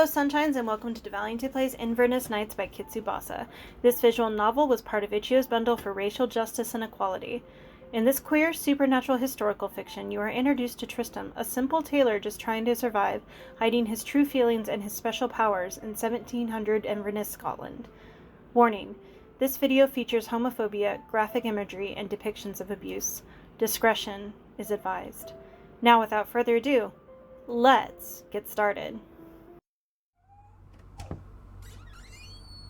Hello, Sunshines, and welcome to deValiante Plays Inverness Nights by Kitsubasa. This visual novel was part of Ichio's bundle for racial justice and equality. In this queer, supernatural historical fiction, you are introduced to Tristram, a simple tailor just trying to survive, hiding his true feelings and his special powers in 1700 Inverness, Scotland. Warning: this video features homophobia, graphic imagery, and depictions of abuse. Discretion is advised. Now, without further ado, let's get started.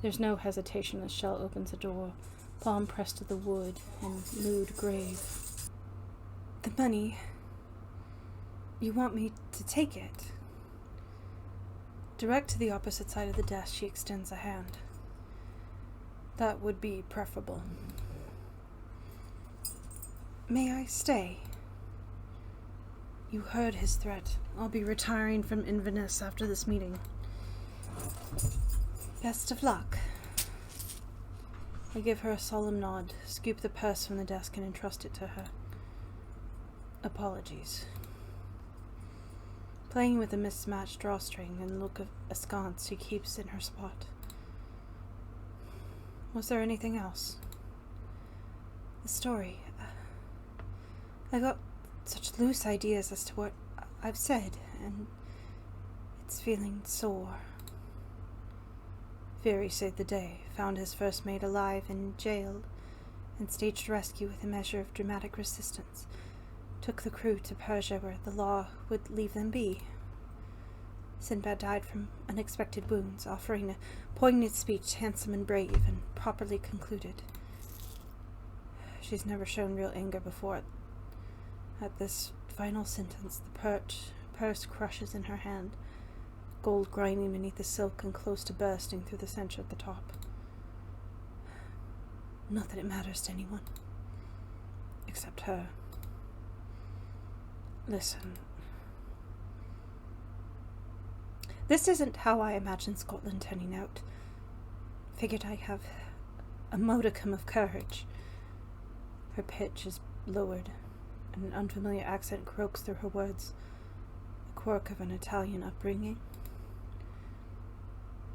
There's no hesitation as Shell opens the door, palm pressed to the wood and mood grave. The money. You want me to take it? Direct to the opposite side of the desk, she extends a hand. That would be preferable. May I stay? You heard his threat. I'll be retiring from Inverness after this meeting. Best of luck. I give her a solemn nod, scoop the purse from the desk, and entrust it to her. Apologies. Playing with a mismatched drawstring and look of askance she keeps in her spot. Was there anything else? The story. I got such loose ideas as to what I've said, and it's feeling sore. Fury saved the day, found his first mate alive and jailed, and staged rescue with a measure of dramatic resistance. Took the crew to Persia where the law would leave them be. Sinbad died from unexpected wounds, offering a poignant speech, handsome and brave, and properly concluded. She's never shown real anger before. At this final sentence, the purse crushes in her hand, gold grinding beneath the silk and close to bursting through the center at the top. Not that it matters to anyone. Except her. Listen. This isn't how I imagined Scotland turning out. Figured I have a modicum of courage. Her pitch is lowered, and an unfamiliar accent croaks through her words, a quirk of an Italian upbringing.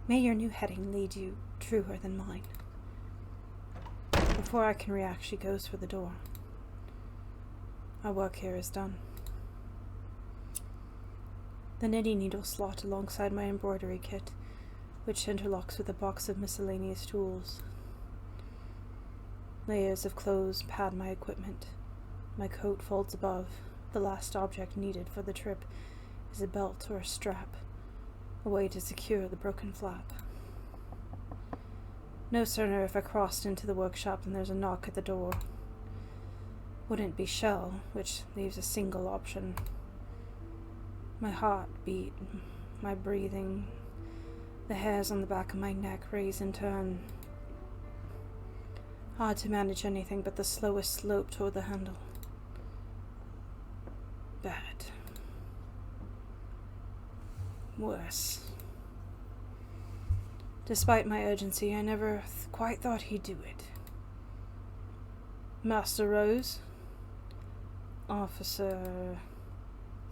May your new heading lead you truer than mine. Before I can react, she goes for the door. Our work here is done. The knitting needle slot alongside my embroidery kit, which interlocks with a box of miscellaneous tools. Layers of clothes pad my equipment. My coat folds above. The last object needed for the trip is a belt or a strap, a way to secure the broken flap. No sooner have I crossed into the workshop than there's a knock at the door. Wouldn't be Shell, which leaves a single option. My heart beat, my breathing, the hairs on the back of my neck raise in turn. Hard to manage anything but the slowest slope toward the handle. Bad. Worse. Despite my urgency, I never quite thought he'd do it. Master Rose? Officer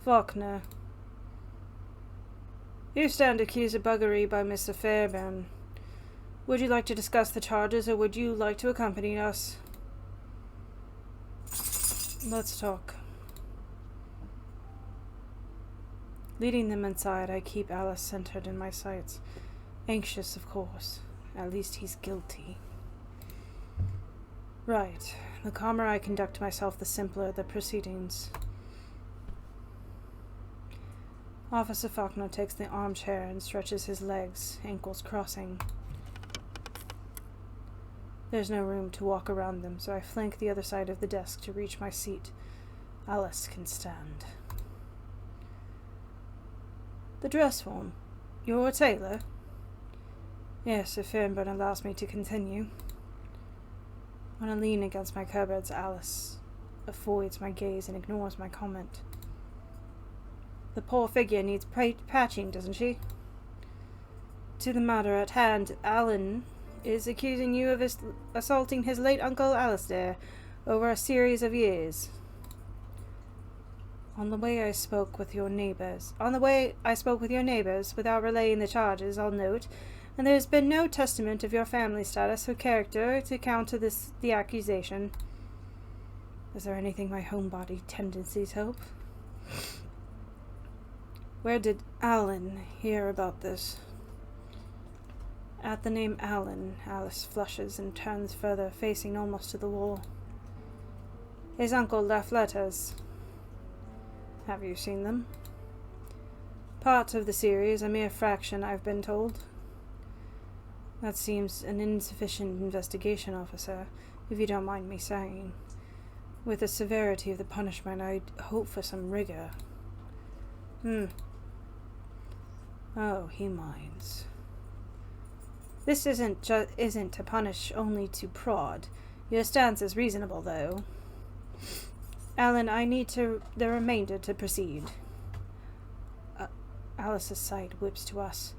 Faulkner. You stand accused of buggery by Mr. Fairbairn. Would you like to discuss the charges, or would you like to accompany us? Let's talk. Leading them inside, I keep Alice centered in my sights. Anxious, of course. At least he's guilty. Right. The calmer I conduct myself, the simpler the proceedings. Officer Faulkner takes the armchair and stretches his legs, ankles crossing. There's no room to walk around them, so I flank the other side of the desk to reach my seat. Alice can stand. The dress form. You're a tailor? Yes, if Fairbairn allows me to continue. When I lean against my cupboards, Alice avoids my gaze and ignores my comment. The poor figure needs patching, doesn't she? To the matter at hand, Alan is accusing you of assaulting his late uncle Alistair over a series of years. On the way I spoke with your neighbors, without relaying the charges, I'll note, and there's been no testament of your family status or character to counter the accusation. Is there anything my homebody tendencies hope? Where did Alan hear about this? At the name Alan, Alice flushes and turns further, facing almost to the wall. His uncle left letters. Have you seen them? Part of the series, a mere fraction, I've been told. That seems an insufficient investigation, officer, if you don't mind me saying. With the severity of the punishment, I'd hope for some rigor. Oh, he minds. This isn't to punish, only to prod. Your stance is reasonable, though. Alan, I need the remainder to proceed. Alice's sight whips to us,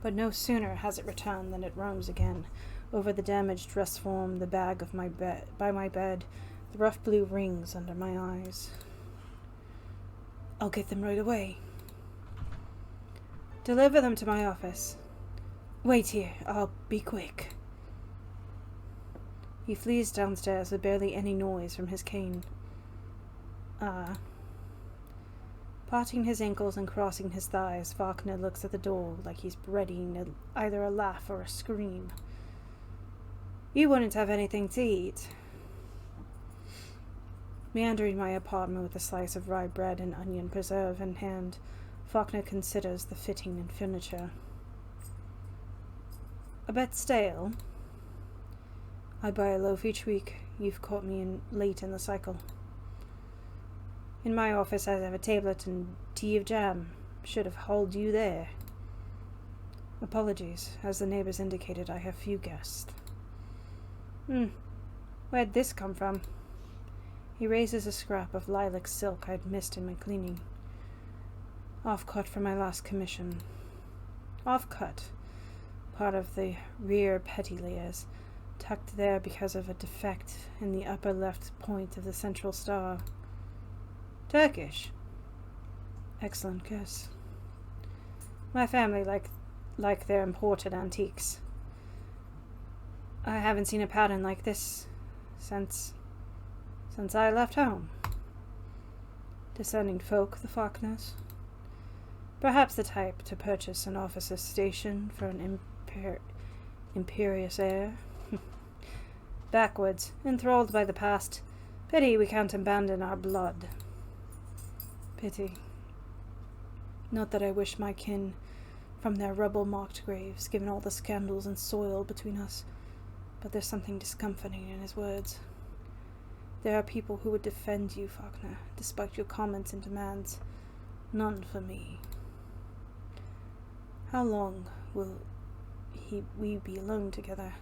but no sooner has it returned than it roams again, over the damaged dress form, the bag of by my bed, the rough blue rings under my eyes. I'll get them right away. Deliver them to my office. Wait here, I'll be quick. He flees downstairs with barely any noise from his cane. Parting his ankles and crossing his thighs, Faulkner looks at the door like he's readying either a laugh or a scream. You wouldn't have anything to eat. Meandering my apartment with a slice of rye bread and onion preserve in hand, Faulkner considers the fitting and furniture. A bit stale. I buy a loaf each week. You've caught me late in the cycle. In my office I have a tablet and tea of jam. Should have hauled you there. Apologies. As the neighbors indicated, I have few guests. Where'd this come from? He raises a scrap of lilac silk I'd missed in my cleaning. Off-cut from my last commission. Off-cut. Part of the rear petty layers, tucked there because of a defect in the upper left point of the central star. Turkish. Excellent guess. My family like their imported antiques. I haven't seen a pattern like this since I left home. Discerning folk, the Faulkners. Perhaps the type to purchase an officer's station for an imperious heir. Backwards, enthralled by the past. Pity we can't abandon our blood. Pity. Not that I wish my kin from their rubble-marked graves, given all the scandals and soil between us, but there's something discomforting in his words. There are people who would defend you, Faulkner, despite your comments and demands. None for me. How long will we be alone together?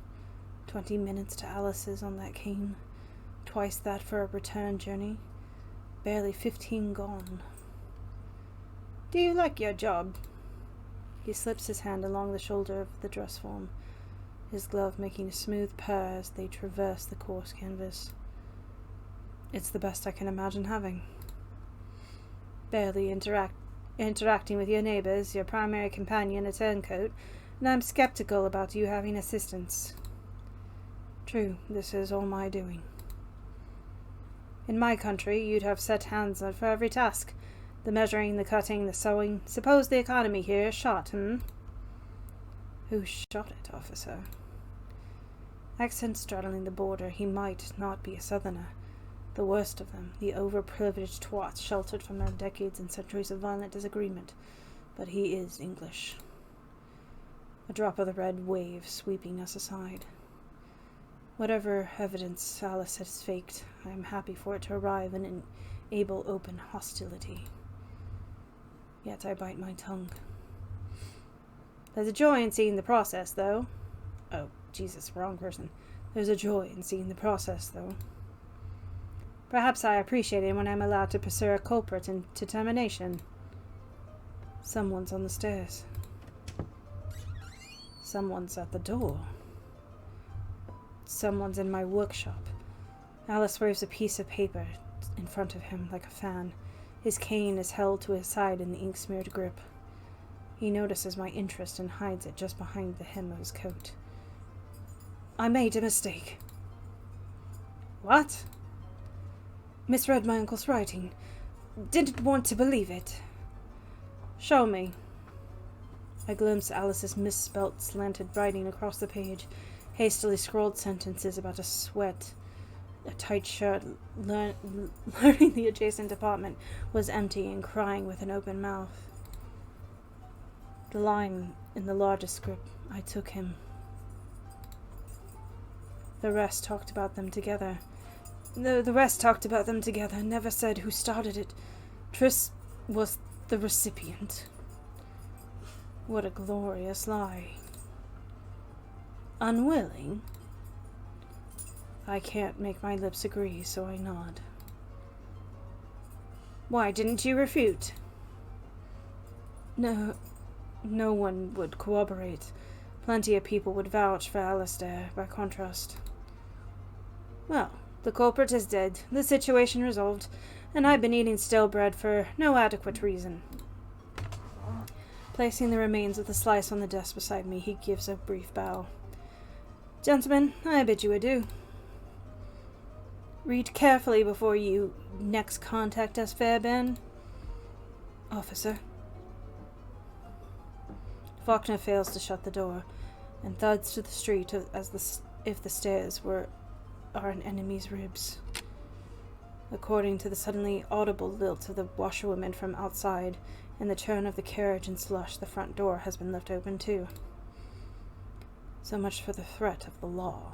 20 minutes to Alice's on that cane. Twice that for a return journey. Barely 15 gone. Do you like your job? He slips his hand along the shoulder of the dress form, his glove making a smooth purr as they traverse the coarse canvas. It's the best I can imagine having. Barely interacting with your neighbors, your primary companion a turncoat, and I'm skeptical about you having assistants. True, this is all my doing. In my country, you'd have set hands on for every task. The measuring, the cutting, the sewing. Suppose the economy here is shot, Who shot it, officer? Accent straddling the border, he might not be a southerner. The worst of them, the overprivileged twats sheltered from their decades and centuries of violent disagreement. But he is English. A drop of the red wave sweeping us aside. Whatever evidence Alice has faked, I am happy for it to arrive and enable open hostility. Yet I bite my tongue. There's a joy in seeing the process, though. Oh, Jesus, wrong person. There's a joy in seeing the process, though. Perhaps I appreciate it when I'm allowed to pursue a culprit into termination. Someone's on the stairs. Someone's at the door. Someone's in my workshop. Alice waves a piece of paper in front of him like a fan, His cane is held to his side in the ink-smeared grip. He notices my interest and hides it just behind the hem of his coat. I made a mistake. What? Misread my uncle's writing. Didn't want to believe it. Show me. I glimpse Alice's misspelt slanted writing across the page, hastily scrawled sentences about a sweat, a tight shirt. Learning the adjacent apartment was empty and crying with an open mouth. The line in the largest script, I took him. The rest talked about them together. The rest talked about them together, never said who started it. Triss was the recipient. What a glorious lie. Unwilling? I can't make my lips agree, so I nod. Why didn't you refute? No one would corroborate. Plenty of people would vouch for Alistair, by contrast. Well, the culprit is dead, the situation resolved, and I've been eating stale bread for no adequate reason. Placing the remains of the slice on the desk beside me, he gives a brief bow. Gentlemen, I bid you adieu. Read carefully before you next contact us, Fairbairn. Officer. Faulkner fails to shut the door, and thuds to the street if the stairs are an enemy's ribs. According to the suddenly audible lilt of the washerwoman from outside, and the churn of the carriage and slush, the front door has been left open too. So much for the threat of the law.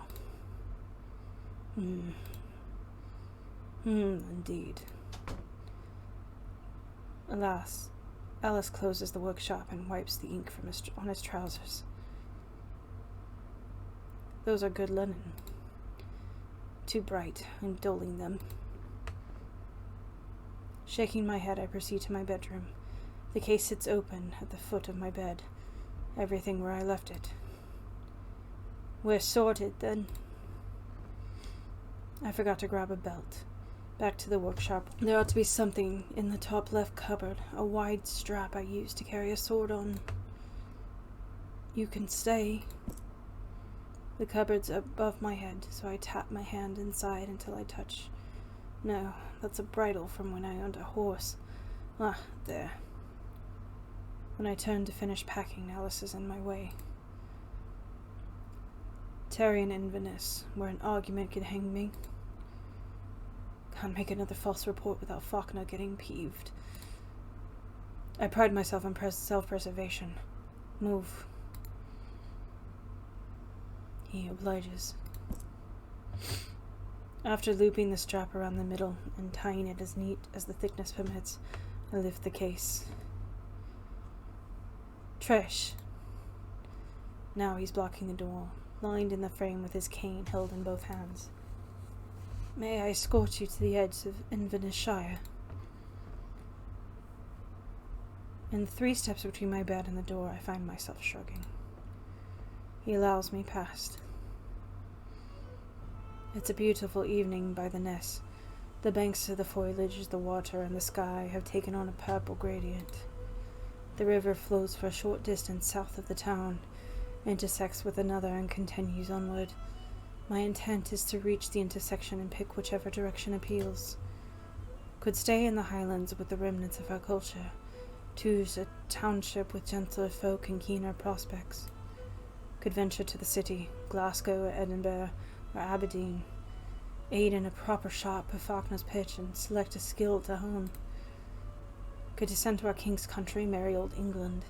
Indeed. Alas, Alice closes the workshop and wipes the ink from on his trousers. Those are good linen. Too bright, I'm doling them. Shaking my head, I proceed to my bedroom. The case sits open at the foot of my bed, everything where I left it. We're sorted, then. I forgot to grab a belt. Back to the workshop. There ought to be something in the top left cupboard, a wide strap I use to carry a sword on. You can stay. The cupboard's above my head, so I tap my hand inside until I touch. No, that's a bridle from when I owned a horse. Ah, there. When I turn to finish packing, Alice is in my way. Terry and Inverness, where an argument could hang me. Can't make another false report without Faulkner getting peeved. I pride myself on self-preservation. Move. He obliges. After looping the strap around the middle and tying it as neat as the thickness permits, I lift the case. Trish. Now he's blocking the door, lined in the frame with his cane held in both hands. May I escort you to the edge of Inverness Shire? In the 3 steps between my bed and the door, I find myself shrugging. He allows me past. It's a beautiful evening by the Ness. The banks of the foliage, the water, and the sky have taken on a purple gradient. The river flows for a short distance south of the town, intersects with another, and continues onward. My intent is to reach the intersection and pick whichever direction appeals. Could stay in the Highlands with the remnants of our culture, choose a township with gentler folk and keener prospects. Could venture to the city, Glasgow or Edinburgh or Aberdeen, aid in a proper shot of Faulkner's pitch and select a skill to hone. Could descend to our king's country, merry old England,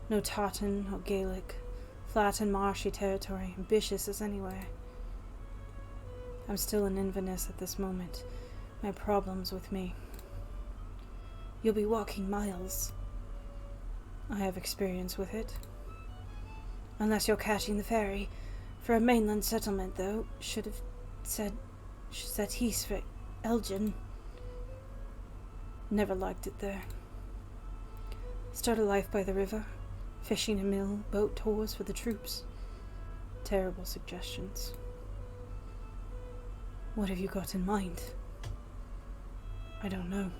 no tartan or Gaelic, flat and marshy territory, ambitious as anywhere. I'm still in Inverness at this moment, my problems with me. You'll be walking miles. I have experience with it. Unless you're catching the ferry. For a mainland settlement, though, should have said east for Elgin. Never liked it there. Start a life by the river, fishing a mill, boat tours for the troops. Terrible suggestions. What have you got in mind? I don't know.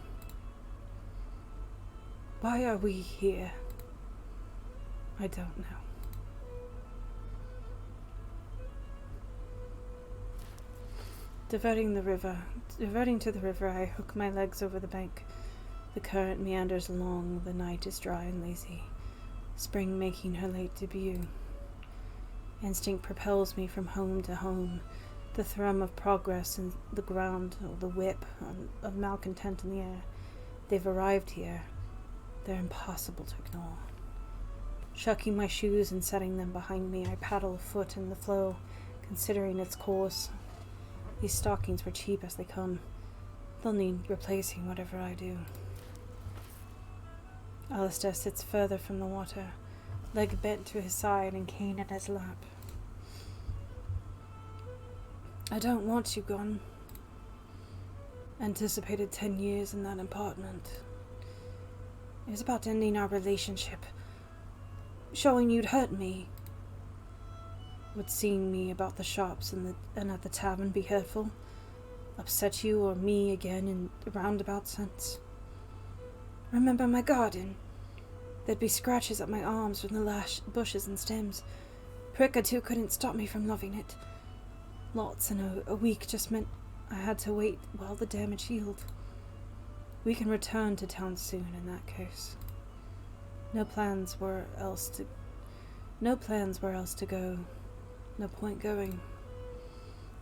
Why are we here? I don't know. Diverting to the river, I hook my legs over the bank. The current meanders along, the night is dry and lazy, spring making her late debut. Instinct propels me from home to home, the thrum of progress in the ground, or the whip of malcontent in the air. They've arrived here. They're impossible to ignore. Shucking my shoes and setting them behind me, I paddle afoot in the flow, considering its course. These stockings were cheap as they come. They'll need replacing whatever I do. Alistair sits further from the water, leg bent to his side and cane in his lap. I don't want you gone. Anticipated 10 years in that apartment. It was about ending our relationship. Showing you'd hurt me. Would seeing me about the shops and at the tavern be hurtful? Upset you or me again in a roundabout sense? Remember my garden? There'd be scratches up my arms from the bushes and stems. Prick or two couldn't stop me from loving it. Lots in a week just meant I had to wait while the damage healed. We can return to town soon in that case. No plans where else to go. No point going.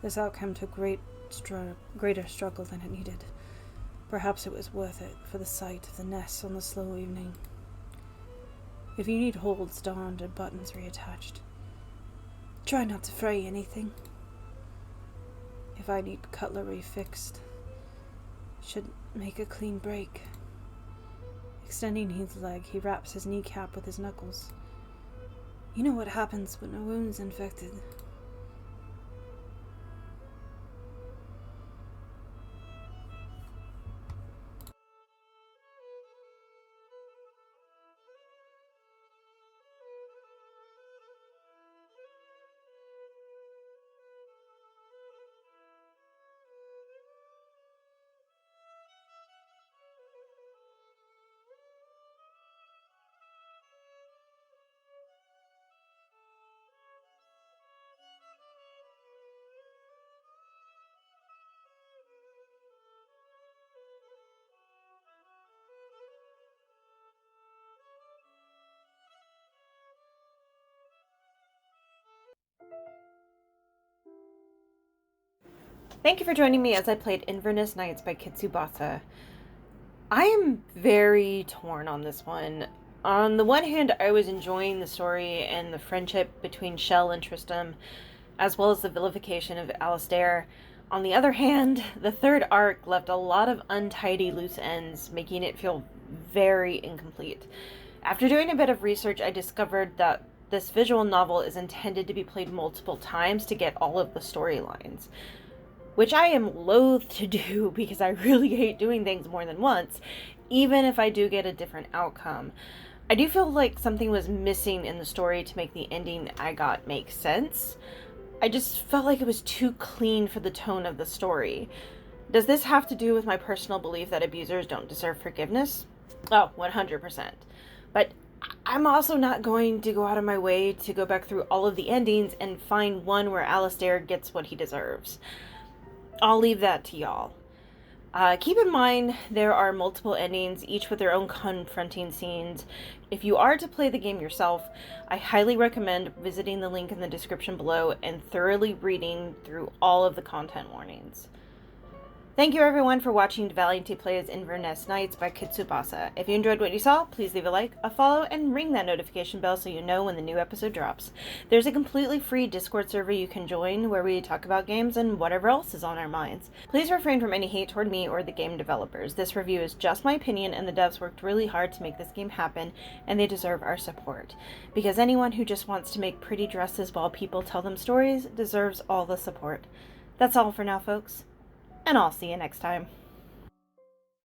This outcome took greater struggle than it needed. Perhaps it was worth it for the sight of the nests on the slow evening. If you need holds darned and buttons reattached, try not to fray anything. If I need cutlery fixed, should make a clean break. Extending his leg, he wraps his kneecap with his knuckles. You know what happens when a wound's infected. Thank you for joining me as I played Inverness Nights by Kitsubasa. I am very torn on this one. On the one hand, I was enjoying the story and the friendship between Shell and Tristram, as well as the vilification of Alistair. On the other hand, the third arc left a lot of untidy loose ends, making it feel very incomplete. After doing a bit of research, I discovered that this visual novel is intended to be played multiple times to get all of the storylines, which I am loath to do because I really hate doing things more than once, even if I do get a different outcome. I do feel like something was missing in the story to make the ending I got make sense. I just felt like it was too clean for the tone of the story. Does this have to do with my personal belief that abusers don't deserve forgiveness? Oh, 100%. But I'm also not going to go out of my way to go back through all of the endings and find one where Alistair gets what he deserves. I'll leave that to y'all. Keep in mind, there are multiple endings, each with their own confronting scenes. If you are to play the game yourself, I highly recommend visiting the link in the description below and thoroughly reading through all of the content warnings. Thank you everyone for watching deValiante Plays Inverness Nights by Kitsubasa. If you enjoyed what you saw, please leave a like, a follow, and ring that notification bell so you know when the new episode drops. There's a completely free Discord server you can join where we talk about games and whatever else is on our minds. Please refrain from any hate toward me or the game developers. This review is just my opinion, and the devs worked really hard to make this game happen, and they deserve our support. Because anyone who just wants to make pretty dresses while people tell them stories deserves all the support. That's all for now, folks. And I'll see you next time.